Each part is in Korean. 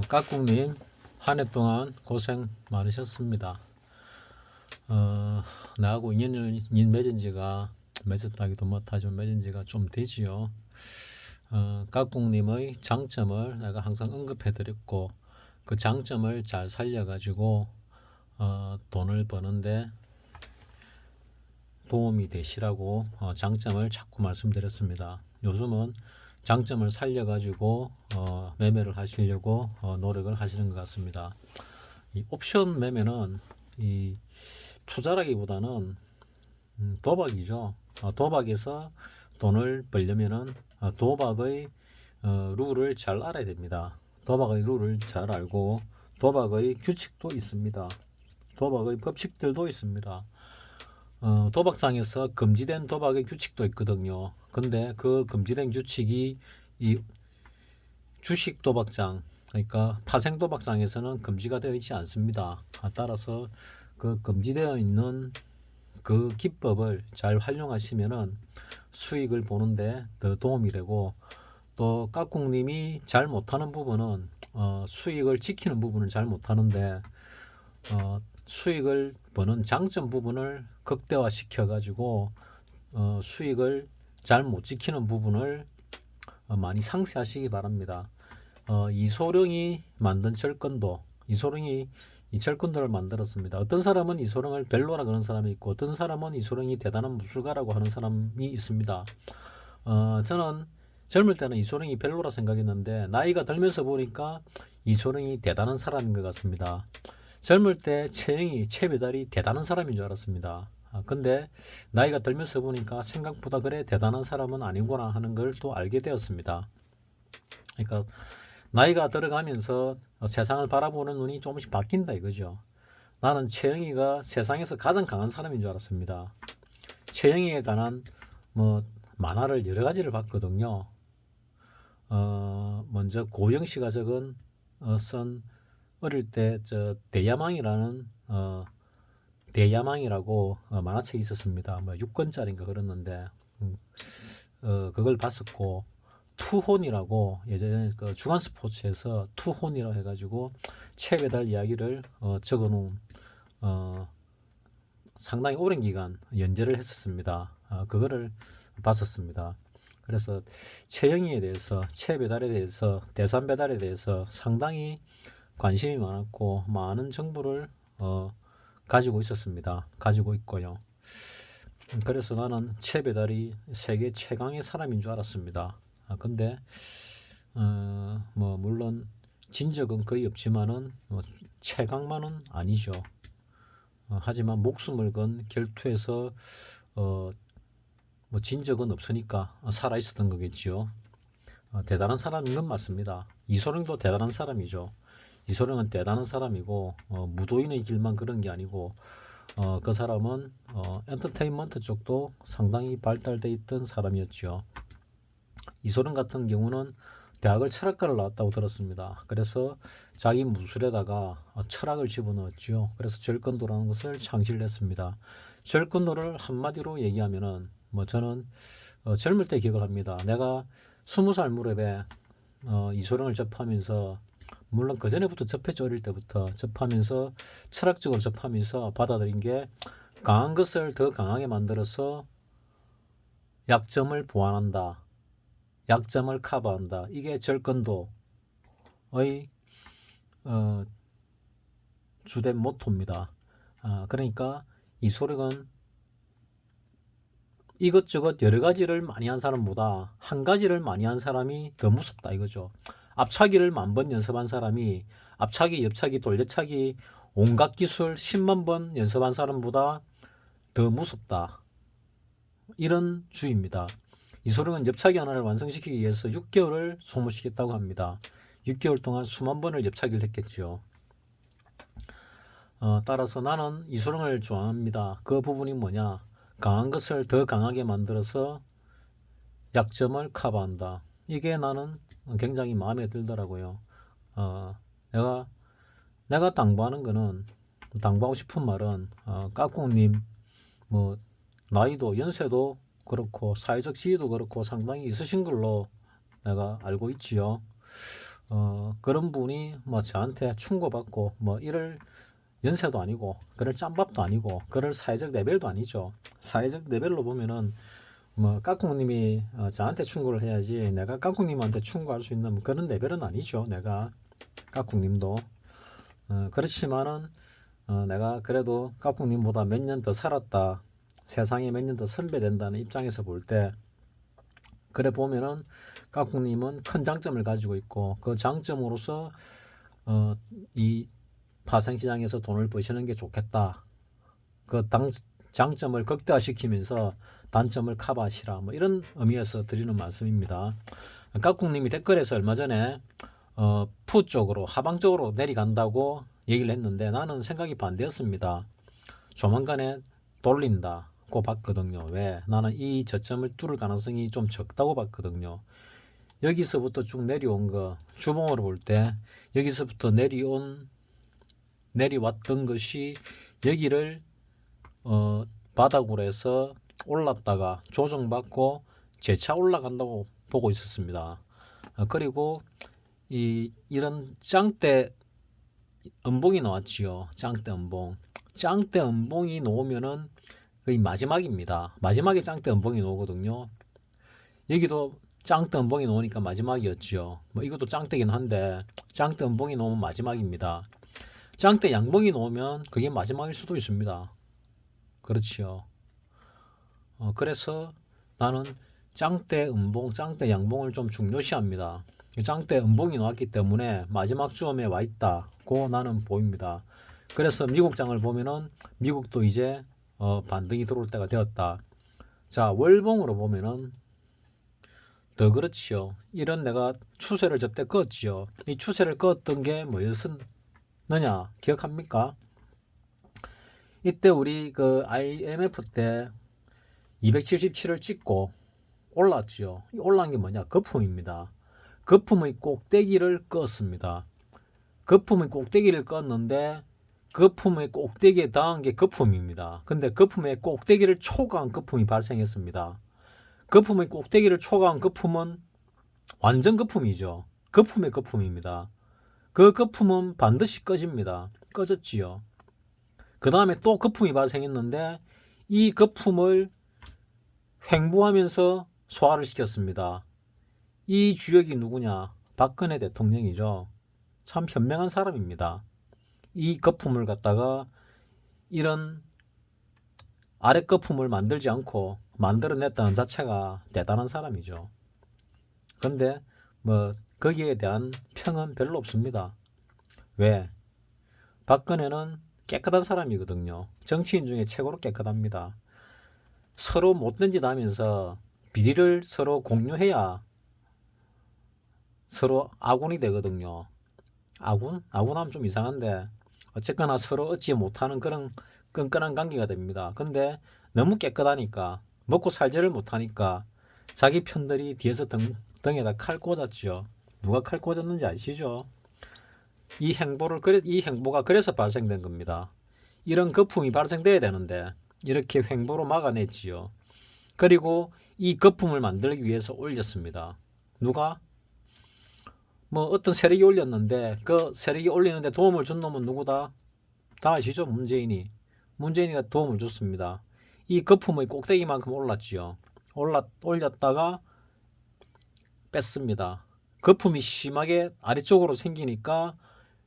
까꿍님 한 해 동안 고생 많으셨습니다. 나하고 인연을 맺은 지가 맺었다기도 못하죠. 맺은 지가 좀 되지요. 까꿍님의 장점을 내가 항상 언급해 드렸고 그 장점을 잘 살려가지고 돈을 버는데 도움이 되시라고 장점을 자꾸 말씀드렸습니다. 요즘은 장점을 살려가지고 매매를 하시려고 노력을 하시는 것 같습니다. 이 옵션 매매는 이 투자라기보다는 도박이죠. 도박에서 돈을 벌려면은 도박의 룰을 잘 알아야 됩니다. 도박의 룰을 잘 알고 도박의 규칙도 있습니다. 도박의 법칙들도 있습니다. 도박장에서 금지된 도박의 규칙도 있거든요. 근데 그 금지된 규칙이 이 주식 도박장, 그러니까 파생 도박장에서는 금지가 되어 있지 않습니다. 따라서 그 금지되어 있는 그 기법을 잘 활용하시면은 수익을 보는데 더 도움이 되고, 또 까꿍님이 잘 못하는 부분은 수익을 지키는 부분은 잘 못하는데 수익을 버는 장점 부분을 극대화 시켜 가지고 수익을 잘 못 지키는 부분을 많이 상쇄하시기 바랍니다. 이소룡이 만든 철권도, 이소룡이 이 철권도를 만들었습니다. 어떤 사람은 이소룡을 벨로라 그런 사람이 있고, 어떤 사람은 이소룡이 대단한 무술가라고 하는 사람이 있습니다. 저는 젊을 때는 이소룡이 벨로라 생각했는데 나이가 들면서 보니까 이소룡이 대단한 사람인 것 같습니다. 젊을 때 채영이, 채배달이 대단한 사람인 줄 알았습니다. 근데 나이가 들면서 보니까 생각보다 그래 대단한 사람은 아니구나 하는 걸 또 알게 되었습니다. 그러니까 나이가 들어가면서 세상을 바라보는 눈이 조금씩 바뀐다 이거죠. 나는 최영희가 세상에서 가장 강한 사람인 줄 알았습니다. 최영희에 관한 뭐 만화를 여러 가지를 봤거든요. 먼저 고영 씨가 적은 쓴 어릴 때 저 대야망이라는 대야망이라고 만화책이 있었습니다. 뭐 6권짜리인가 그랬는데 그걸 봤었고, 투혼이라고 예전에 그 주간 스포츠에서 투혼이라고 해가지고 채배달 이야기를 적어놓은 상당히 오랜 기간 연재를 했었습니다. 그거를 봤었습니다. 그래서 채영이에 대해서, 채배달에 대해서, 대산 배달에 대해서 상당히 관심이 많았고 많은 정보를 가지고 있었습니다. 가지고 있고요. 그래서 나는 채배달이 세계 최강의 사람인 줄 알았습니다. 근데 뭐 물론 진적은 거의 없지만은 최강만은 아니죠. 하지만 목숨을 건 결투에서 뭐 진적은 없으니까 살아 있었던 거겠지요. 대단한 사람인 건 맞습니다. 이소룡도 대단한 사람이죠. 이소룡은 대단한 사람이고 무도인의 길만 그런 게 아니고 그 사람은 엔터테인먼트 쪽도 상당히 발달돼 있던 사람이었죠. 이소룡 같은 경우는 대학을 철학과를 나왔다고 들었습니다. 그래서 자기 무술에다가 철학을 집어넣었죠. 그래서 절권도라는 것을 창시를 했습니다. 절권도를 한마디로 얘기하면은 뭐 저는 젊을 때 기억을 합니다. 내가 20살 무렵에 이소룡을 접하면서, 물론 그 전에부터 접했죠. 어릴 때부터 접하면서 철학적으로 접하면서 받아들인 게, 강한 것을 더 강하게 만들어서 약점을 보완한다, 약점을 커버한다. 이게 절권도의 어, 주된 모토입니다. 그러니까 이소룡은 이것저것 여러 가지를 많이 한 사람보다 한 가지를 많이 한 사람이 더 무섭다 이거죠. 앞차기를 10,000번 연습한 사람이 앞차기, 옆차기, 돌려차기 온갖 기술 10만 번 연습한 사람보다 더 무섭다. 이런 주의입니다. 이소룡은 옆차기 하나를 완성시키기 위해서 6개월을 소모시켰다고 합니다. 6개월 동안 수만 번을 옆차기를 했겠죠. 따라서 나는 이소룡을 좋아합니다. 그 부분이 뭐냐? 강한 것을 더 강하게 만들어서 약점을 커버한다. 이게 나는 굉장히 마음에 들더라고요. 내가 당부하는 거는, 당부하고 싶은 말은 까꿍님 뭐 나이도 연세도 그렇고 사회적 지위도 그렇고 상당히 있으신 걸로 내가 알고 있지요. 그런 분이 뭐 저한테 충고받고 뭐 이럴 연세도 아니고 그럴 짬밥도 아니고 그럴 사회적 레벨도 아니죠. 사회적 레벨로 보면은 뭐 깍꿍님이 저한테 충고를 해야지 내가 깍꿍님한테 충고할 수 있는 그런 레벨은 아니죠. 내가 깍꿍님도 그렇지만은 내가 그래도 깍꿍님보다 몇 년 더 살았다, 세상에 몇 년 더 선배된다는 입장에서 볼 때 그래 보면은 깍꿍님은 큰 장점을 가지고 있고 그 장점으로서 이 파생시장에서 돈을 버시는 게 좋겠다. 장점을 극대화시키면서 단점을 커버하시라. 뭐 이런 의미에서 드리는 말씀입니다. 깍꿍님이 댓글에서 얼마 전에 푸 쪽으로 하방 쪽으로 내려간다고 얘기를 했는데 나는 생각이 반대였습니다. 조만간에 돌린다고 봤거든요. 왜? 나는 이 저점을 뚫을 가능성이 좀 적다고 봤거든요. 여기서부터 쭉 내려온 거 주봉으로 볼 때 여기서부터 내려왔던 것이 여기를 바닥으로 해서 올랐다가 조정받고 재차 올라간다고 보고 있었습니다. 그리고 이런 짱대 음봉이 나왔지요. 짱대 음봉. 짱대 음봉이 나오면은 거의 마지막입니다. 마지막에 짱대 음봉이 나오거든요. 여기도 짱대 음봉이 나오니까 마지막이었죠. 뭐 이것도 짱대긴 한데 짱대 음봉이 나오면 마지막입니다. 짱대 양봉이 나오면 그게 마지막일 수도 있습니다. 그렇지요. 그래서 나는 짱대 음봉, 짱대 양봉을 좀 중요시합니다. 짱대 음봉이 나왔기 때문에 마지막 주엄에 와 있다고 나는 보입니다. 그래서 미국장을 보면은 미국도 이제 반등이 들어올 때가 되었다. 자, 월봉으로 보면은 더 그렇지요. 이런 내가 추세를 저때 껐지요. 이 추세를 껐던 게 뭐였느냐 기억합니까? 이때 우리 그 IMF 때 277을 찍고 올랐죠. 올라온 게 뭐냐? 거품입니다. 거품의 꼭대기를 껐습니다. 거품의 꼭대기를 껐는데 거품의 꼭대기에 닿은 게 거품입니다. 근데 거품의 꼭대기를 초과한 거품이 발생했습니다. 거품의 꼭대기를 초과한 거품은 완전 거품이죠. 거품의 거품입니다. 그 거품은 반드시 꺼집니다. 꺼졌지요. 그 다음에 또 거품이 발생했는데 이 거품을 횡보하면서 소화를 시켰습니다. 이 주역이 누구냐? 박근혜 대통령이죠. 참 현명한 사람입니다. 이 거품을 갖다가 이런 아래 거품을 만들지 않고 만들어냈다는 자체가 대단한 사람이죠. 근데 뭐 거기에 대한 평은 별로 없습니다. 왜? 박근혜는 깨끗한 사람이거든요. 정치인 중에 최고로 깨끗합니다. 서로 못된 짓 하면서 비리를 서로 공유해야 서로 아군이 되거든요. 아군? 아군하면 좀 이상한데 어쨌거나 서로 얻지 못하는 그런 끈끈한 관계가 됩니다. 근데 너무 깨끗하니까 먹고 살지를 못하니까 자기 편들이 뒤에서 등에다 칼 꽂았죠. 누가 칼 꽂았는지 아시죠? 이 행보가 그래서 발생된 겁니다. 이런 거품이 발생돼야 되는데 이렇게 횡보로 막아냈지요. 그리고 이 거품을 만들기 위해서 올렸습니다. 누가? 뭐 어떤 세력이 올렸는데 그 세력이 올리는데 도움을 준 놈은 누구다? 다 아시죠? 문재인이가 도움을 줬습니다. 이 거품의 꼭대기만큼 올랐지요. 올렸다가 뺐습니다. 거품이 심하게 아래쪽으로 생기니까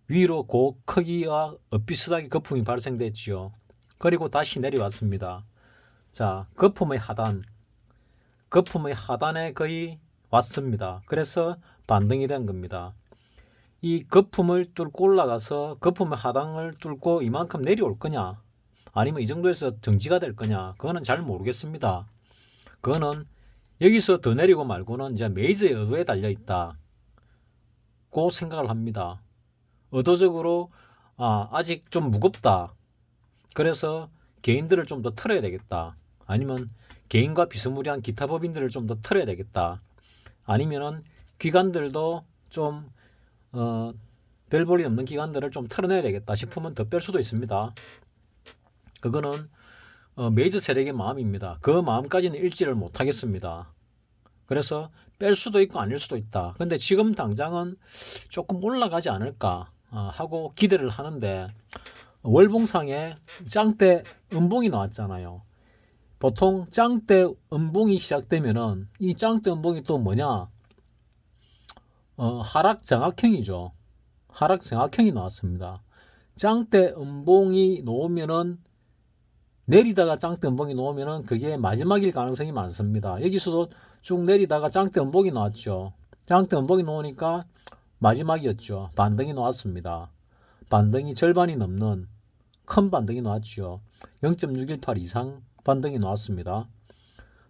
위로 그 크기와 비슷하게 거품이 발생됐지요. 그리고 다시 내려왔습니다. 자, 거품의 하단에 거의 왔습니다. 그래서 반등이 된 겁니다. 이 거품을 뚫고 올라가서 거품의 하단을 뚫고 이만큼 내려올 거냐 아니면 이 정도에서 정지가 될 거냐 그거는 잘 모르겠습니다. 그거는 여기서 더 내리고 말고는 이제 메이저의 의도에 달려 있다 고 생각을 합니다. 의도적으로 아직 좀 무겁다. 그래서 개인들을 좀 더 틀어야 되겠다. 아니면 개인과 비스무리한 기타 법인들을 좀 더 틀어야 되겠다. 아니면은 기관들도 좀 별 볼이 없는 기관들을 좀 털어내야 되겠다 싶으면 더 뺄 수도 있습니다. 그거는 메이저 세력의 마음입니다. 그 마음까지는 일지를 못하겠습니다. 그래서 뺄 수도 있고 아닐 수도 있다. 근데 지금 당장은 조금 올라가지 않을까 하고 기대를 하는데, 월봉상에 짱대 음봉이 나왔잖아요. 보통 짱대 음봉이 시작되면은 이 짱대 음봉이 또 뭐냐? 하락 장악형이죠. 하락 장악형이 나왔습니다. 짱대 음봉이 놓으면은, 내리다가 짱대 음봉이 놓으면은 그게 마지막일 가능성이 많습니다. 여기서도 쭉 내리다가 짱대 음봉이 나왔죠. 짱대 음봉이 놓으니까 마지막이었죠. 반등이 나왔습니다. 반등이 절반이 넘는 큰 반등이 나왔죠. 0.618 이상 반등이 나왔습니다.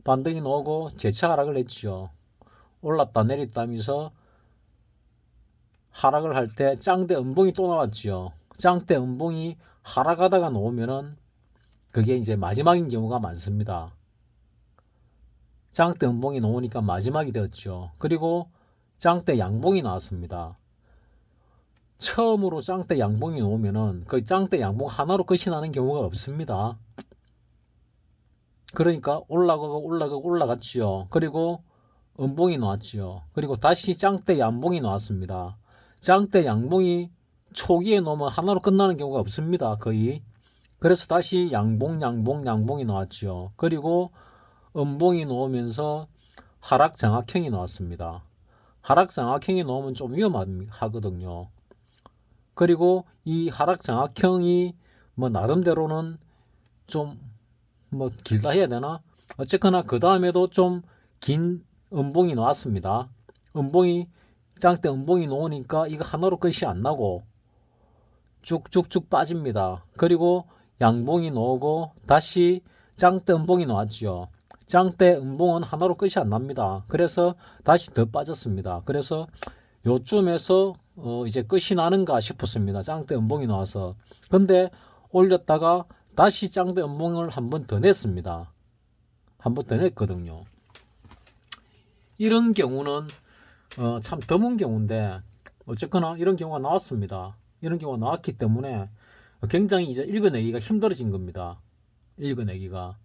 반등이 나오고 재차 하락을 했죠. 올랐다 내렸다 하면서 하락을 할 때 짱대 음봉이 또 나왔죠. 짱대 음봉이 하락하다가 놓으면은 그게 이제 마지막인 경우가 많습니다. 짱대 음봉이 나오니까 마지막이 되었죠. 그리고 짱대 양봉이 나왔습니다. 처음으로 짱대 양봉이 나오면은 그 짱대 양봉 하나로 끝이 나는 경우가 없습니다. 그러니까 올라갔지요. 그리고 음봉이 나왔지요. 그리고 다시 짱대 양봉이 나왔습니다. 짱대 양봉이 초기에 놓으면 하나로 끝나는 경우가 없습니다. 거의. 그래서 다시 양봉이 나왔죠. 그리고 음봉이 나오면서 하락 장악형이 나왔습니다. 하락 장악형이 나오면 좀 위험하거든요. 그리고 이 하락 장악형이 뭐 나름대로는 좀 뭐 길다 해야 되나? 어쨌거나 그 다음에도 좀 긴 음봉이 나왔습니다. 짱대 음봉이 나오니까 이거 하나로 끝이 안 나고 쭉쭉쭉 빠집니다. 그리고 양봉이 나오고 다시 짱대 음봉이 나왔죠. 짱대 음봉은 하나로 끝이 안 납니다. 그래서 다시 더 빠졌습니다. 그래서 요쯤에서 이제 끝이 나는가 싶었습니다. 짱대 음봉이 나와서. 근데 올렸다가 다시 짱대 음봉을 한 번 더 냈습니다. 한 번 더 냈거든요. 이런 경우는 참 드문 경우인데 어쨌거나 이런 경우가 나왔습니다. 이런 경우가 나왔기 때문에 굉장히 이제 읽어내기가 힘들어진 겁니다. 읽어내기가.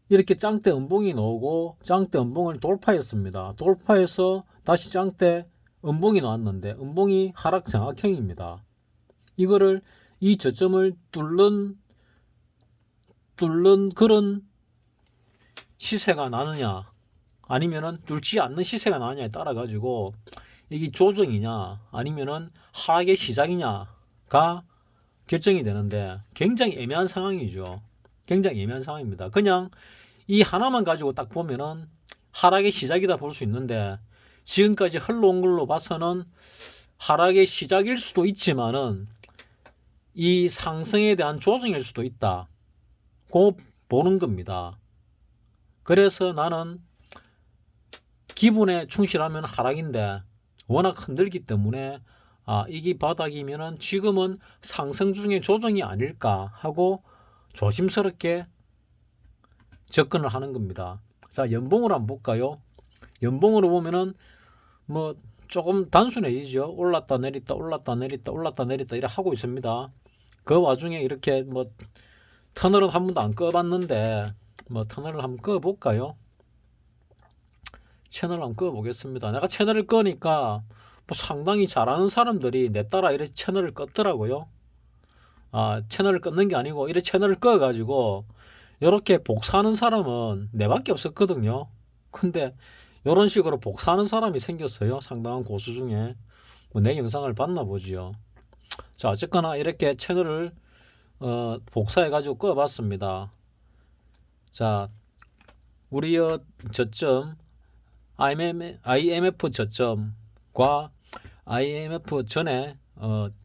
이렇게 짱대 음봉이 나오고 짱대 음봉을 돌파했습니다. 돌파해서 다시 짱대 음봉이 나왔는데 음봉이 하락 장악형입니다. 이거를 이 저점을 뚫는 그런 시세가 나느냐 아니면은 뚫지 않는 시세가 나느냐에 따라 가지고 이게 조정이냐 아니면은 하락의 시작이냐가 결정이 되는데 굉장히 애매한 상황이죠. 굉장히 애매한 상황입니다. 그냥 이 하나만 가지고 딱 보면은 하락의 시작이다 볼 수 있는데 지금까지 흘러온 걸로 봐서는 하락의 시작일 수도 있지만은 이 상승에 대한 조정일 수도 있다. 고 보는 겁니다. 그래서 나는 기분에 충실하면 하락인데 워낙 흔들기 때문에 이게 바닥이면은 지금은 상승 중에 조정이 아닐까 하고 조심스럽게 접근을 하는 겁니다. 자, 연봉으로 한번 볼까요? 연봉으로 보면은 뭐 조금 단순해지죠. 올랐다 내렸다 이렇게 하고 있습니다. 그 와중에 이렇게 뭐 터널은 한 번도 안 꺼봤는데 뭐 터널을 한번 꺼볼까요? 채널을 한번 꺼보겠습니다. 내가 채널을 꺼니까 뭐 상당히 잘하는 사람들이 내 따라 이렇게 채널을 껐더라고요. 채널을 끊는 게 아니고 이렇게 채널을 꺼가지고 이렇게 복사하는 사람은 내밖에 없었거든요. 근데 이런 식으로 복사하는 사람이 생겼어요. 상당한 고수 중에. 뭐 내 영상을 봤나 보지요. 자, 어쨌거나 이렇게 채널을 복사해 가지고 꺼봤습니다. 자, 우리 저점 IMF 저점과 IMF 전에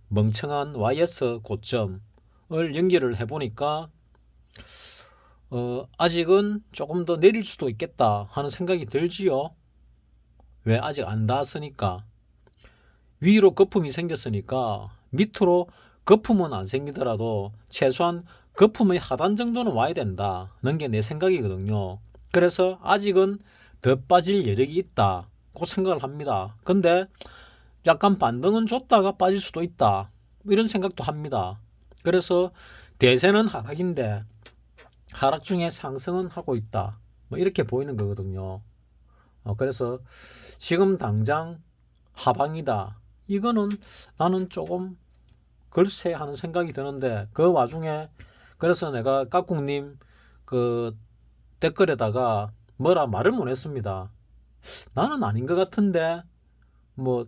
멍청한 YS 고점을 연결을 해보니까 아직은 조금 더 내릴 수도 있겠다 하는 생각이 들지요. 왜? 아직 안 닿았으니까. 위로 거품이 생겼으니까 밑으로 거품은 안 생기더라도 최소한 거품의 하단 정도는 와야 된다는 게 내 생각이거든요. 그래서 아직은 더 빠질 여력이 있다 그 생각을 합니다. 근데 약간 반등은 줬다가 빠질 수도 있다 이런 생각도 합니다. 그래서 대세는 하락인데 하락 중에 상승은 하고 있다 뭐 이렇게 보이는 거거든요. 그래서 지금 당장 하방이다. 이거는 나는 조금 글쎄 하는 생각이 드는데, 그 와중에 그래서 내가 깍꿍님 그 댓글에다가 뭐라 말을 못 했습니다. 나는 아닌 것 같은데 뭐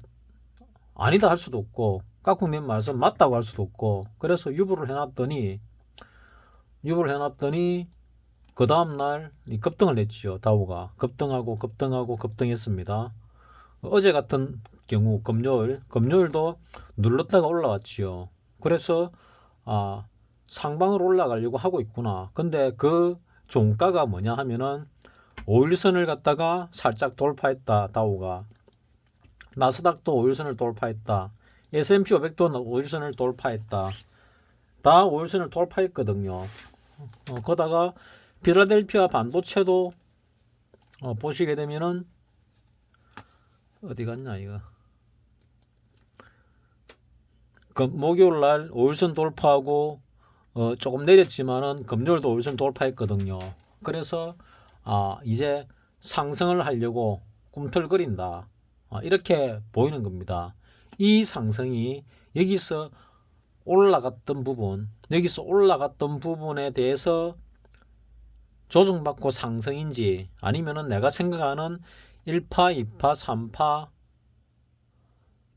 아니다 할 수도 없고 깍꿍님 말씀 맞다고 할 수도 없고, 그래서 유보를 해놨더니 그 다음날 급등을 했죠. 다우가 급등했습니다. 어제 같은 경우 금요일도 눌렀다가 올라왔지요. 그래서 상방으로 올라가려고 하고 있구나. 근데 그 종가가 뭐냐 하면은 5일선을 갖다가 살짝 돌파했다. 다우가 나스닥도 5일선을 돌파했다. S&P 500도 5일선을 돌파했다. 다 5일선을 돌파했거든요. 거다가 필라델피아 반도체도 보시게 되면은 어디 갔냐 이거. 목요일날 5일선 돌파하고 조금 내렸지만은 금요일도 5일선 돌파했거든요. 그래서 이제 상승을 하려고 꿈틀거린다. 이렇게 보이는 겁니다. 이 상승이 여기서 올라갔던 부분에 대해서 조정받고 상승인지, 아니면은 내가 생각하는 1파, 2파, 3파,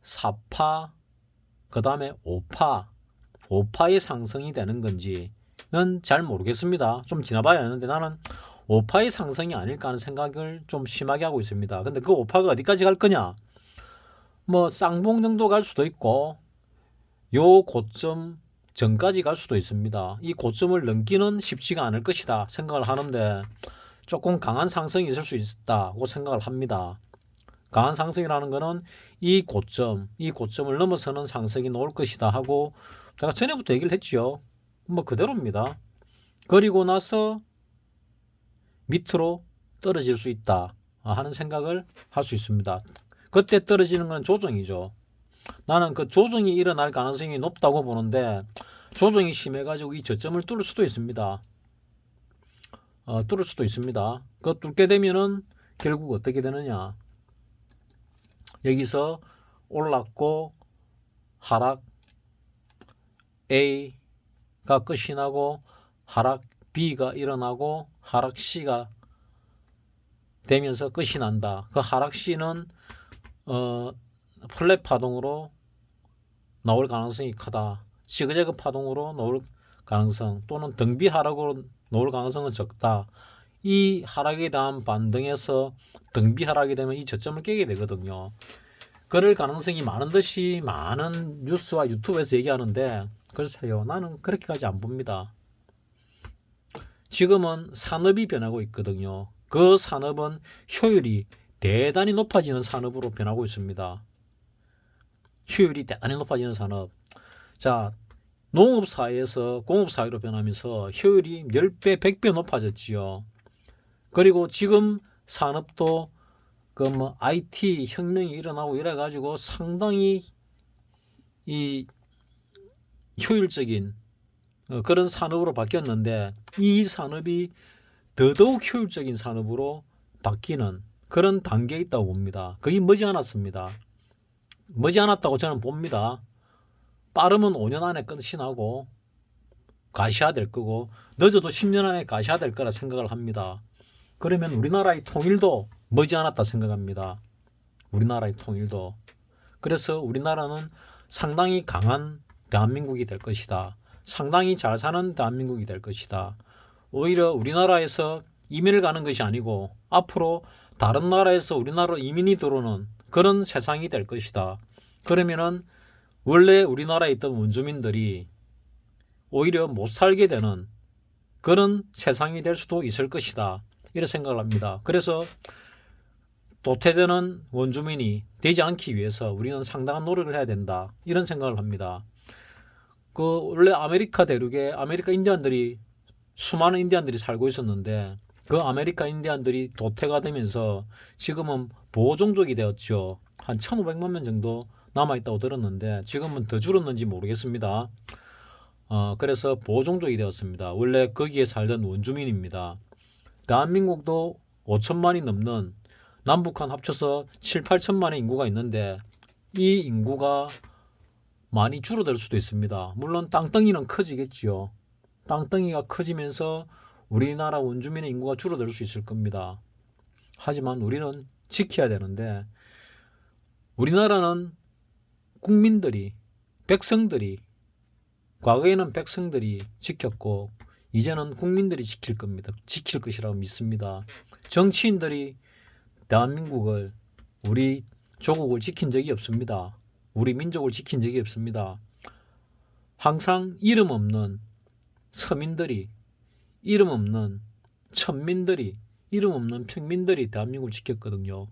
4파, 그 다음에 5파의 상승이 되는 건지는 잘 모르겠습니다. 좀 지나봐야 하는데 나는 5파의 상승이 아닐까 하는 생각을 좀 심하게 하고 있습니다. 근데 그 5파가 어디까지 갈 거냐? 뭐 쌍봉 정도 갈 수도 있고 요 고점 전까지 갈 수도 있습니다. 이 고점을 넘기는 쉽지가 않을 것이다 생각을 하는데, 조금 강한 상승이 있을 수 있다고 생각을 합니다. 강한 상승이라는 것은 이 고점을 넘어서는 상승이 나올 것이다 하고 제가 전에부터 얘기를 했죠. 뭐 그대로입니다. 그리고 나서 밑으로 떨어질 수 있다 하는 생각을 할 수 있습니다. 그때 떨어지는 건 조정이죠. 나는 그 조정이 일어날 가능성이 높다고 보는데, 조정이 심해가지고 이 저점을 뚫을 수도 있습니다. 그 뚫게 되면은 결국 어떻게 되느냐? 여기서 올랐고 하락 A가 끝이 나고 하락 B가 일어나고 하락 C가 되면서 끝이 난다. 그 하락 C는 플랫 파동으로 나올 가능성이 크다. 시그재그 파동으로 나올 가능성, 또는 등비 하락으로 나올 가능성은 적다. 이 하락에 대한 반등에서 등비 하락이 되면 이 저점을 깨게 되거든요. 그럴 가능성이 많은 듯이 많은 뉴스와 유튜브에서 얘기하는데, 글쎄요, 나는 그렇게까지 안 봅니다. 지금은 산업이 변하고 있거든요. 그 산업은 효율이 대단히 높아지는 산업으로 변하고 있습니다. 효율이 대단히 높아지는 산업. 자, 농업사회에서 공업사회로 변하면서 효율이 10배, 100배 높아졌지요. 그리고 지금 산업도 IT 혁명이 일어나고 이래가지고 상당히 이 효율적인 그런 산업으로 바뀌었는데, 이 산업이 더더욱 효율적인 산업으로 바뀌는 그런 단계에 있다고 봅니다. 거의 머지않았습니다. 머지않았다고 저는 봅니다. 빠르면 5년 안에 끝이 나고 가시화될 거고, 늦어도 10년 안에 가시화될 거라 생각을 합니다. 그러면 우리나라의 통일도 머지않았다 생각합니다. 우리나라의 통일도. 그래서 우리나라는 상당히 강한 대한민국이 될 것이다. 상당히 잘 사는 대한민국이 될 것이다. 오히려 우리나라에서 이민을 가는 것이 아니고 앞으로 다른 나라에서 우리나라로 이민이 들어오는 그런 세상이 될 것이다. 그러면은 원래 우리나라에 있던 원주민들이 오히려 못 살게 되는 그런 세상이 될 수도 있을 것이다. 이런 생각을 합니다. 그래서 도태되는 원주민이 되지 않기 위해서 우리는 상당한 노력을 해야 된다. 이런 생각을 합니다. 원래 아메리카 대륙에 아메리카 인디안들이, 수많은 인디안들이 살고 있었는데, 그 아메리카 인디안들이 도태가 되면서 지금은 보호종족이 되었죠. 한 1,500만 명 정도 남아있다고 들었는데 지금은 더 줄었는지 모르겠습니다. 그래서 보호종족이 되었습니다. 원래 거기에 살던 원주민입니다. 대한민국도 5천만이 넘는 남북한 합쳐서 7, 8천만의 인구가 있는데 이 인구가 많이 줄어들 수도 있습니다. 물론 땅덩이는 커지겠지요. 땅덩이가 커지면서 우리나라 원주민의 인구가 줄어들 수 있을 겁니다. 하지만 우리는 지켜야 되는데 우리나라는 국민들이, 백성들이, 과거에는 백성들이 지켰고 이제는 국민들이 지킬 겁니다. 지킬 것이라고 믿습니다. 정치인들이 대한민국을, 우리 조국을 지킨 적이 없습니다. 우리 민족을 지킨 적이 없습니다. 항상 이름 없는 서민들이, 이름 없는 천민들이, 이름 없는 평민들이 대한민국을 지켰거든요.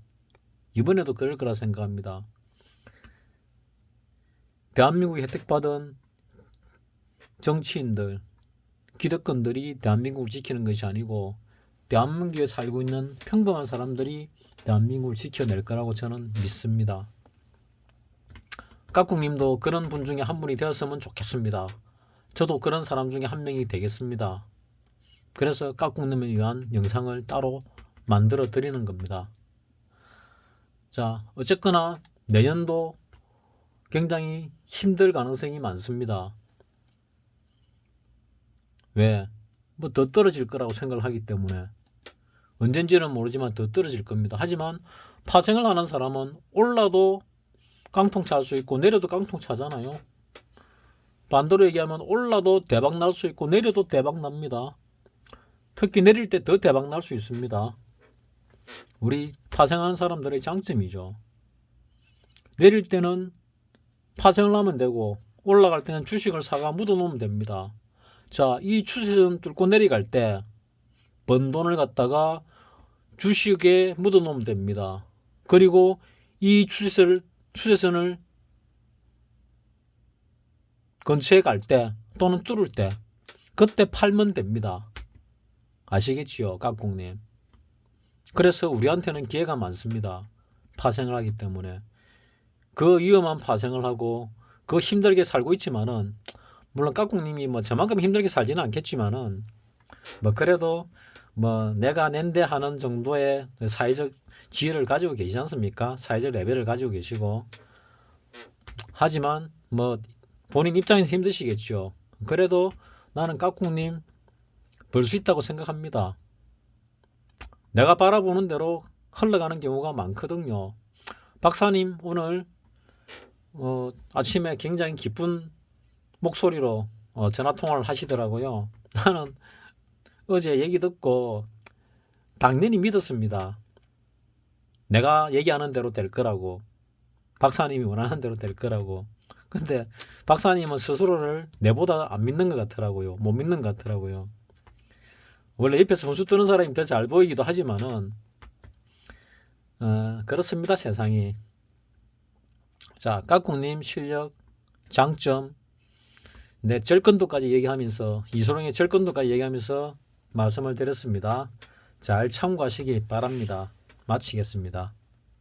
이번에도 그럴 거라 생각합니다. 대한민국에 혜택받은 정치인들, 기득권들이 대한민국을 지키는 것이 아니고 대한민국에 살고 있는 평범한 사람들이 대한민국을 지켜낼 거라고 저는 믿습니다. 깍꿍님도 그런 분 중에 한 분이 되었으면 좋겠습니다. 저도 그런 사람 중에 한 명이 되겠습니다. 그래서 깍꿍님을 위한 영상을 따로 만들어 드리는 겁니다. 자, 어쨌거나 내년도 굉장히 힘들 가능성이 많습니다. 왜? 뭐 더 떨어질 거라고 생각을 하기 때문에 언젠지는 모르지만 더 떨어질 겁니다. 하지만 파생을 하는 사람은 올라도 깡통 찰 수 있고 내려도 깡통 차잖아요. 반대로 얘기하면 올라도 대박 날 수 있고 내려도 대박 납니다. 특히 내릴 때 더 대박 날 수 있습니다. 우리 파생하는 사람들의 장점이죠. 내릴 때는 파생을 하면 되고 올라갈 때는 주식을 사가 묻어 놓으면 됩니다. 자, 이 추세선 뚫고 내려갈 때 번 돈을 갖다가 주식에 묻어 놓으면 됩니다. 그리고 이 추세선을 근처에 갈 때 또는 뚫을 때 그때 팔면 됩니다. 아시겠지요, 깍꿍님? 그래서 우리한테는 기회가 많습니다. 파생을 하기 때문에. 그 위험한 파생을 하고 그 힘들게 살고 있지만은 물론 깍꿍님이 뭐 저만큼 힘들게 살지는 않겠지만은 뭐 그래도 뭐 내가 낸데 하는 정도의 사회적 지위를 가지고 계시지 않습니까? 사회적 레벨을 가지고 계시고. 하지만 뭐 본인 입장에서 힘드시겠죠. 그래도 나는 깍꿍님 벌 수 있다고 생각합니다. 내가 바라보는 대로 흘러가는 경우가 많거든요. 박사님 오늘 아침에 굉장히 기쁜 목소리로 전화통화를 하시더라고요. 나는 어제 얘기 듣고 당연히 믿었습니다. 내가 얘기하는 대로 될 거라고. 박사님이 원하는 대로 될 거라고. 근데 박사님은 스스로를 내보다 안 믿는 것 같더라고요. 못 믿는 것 같더라고요. 원래 옆에서 훈수 뜨는 사람이 더 잘 보이기도 하지만은 그렇습니다, 세상이. 자, 깍꿍님 실력, 장점, 내 절권도까지 얘기하면서 이소룡의 절권도까지 얘기하면서 말씀을 드렸습니다. 잘 참고하시기 바랍니다. 마치겠습니다.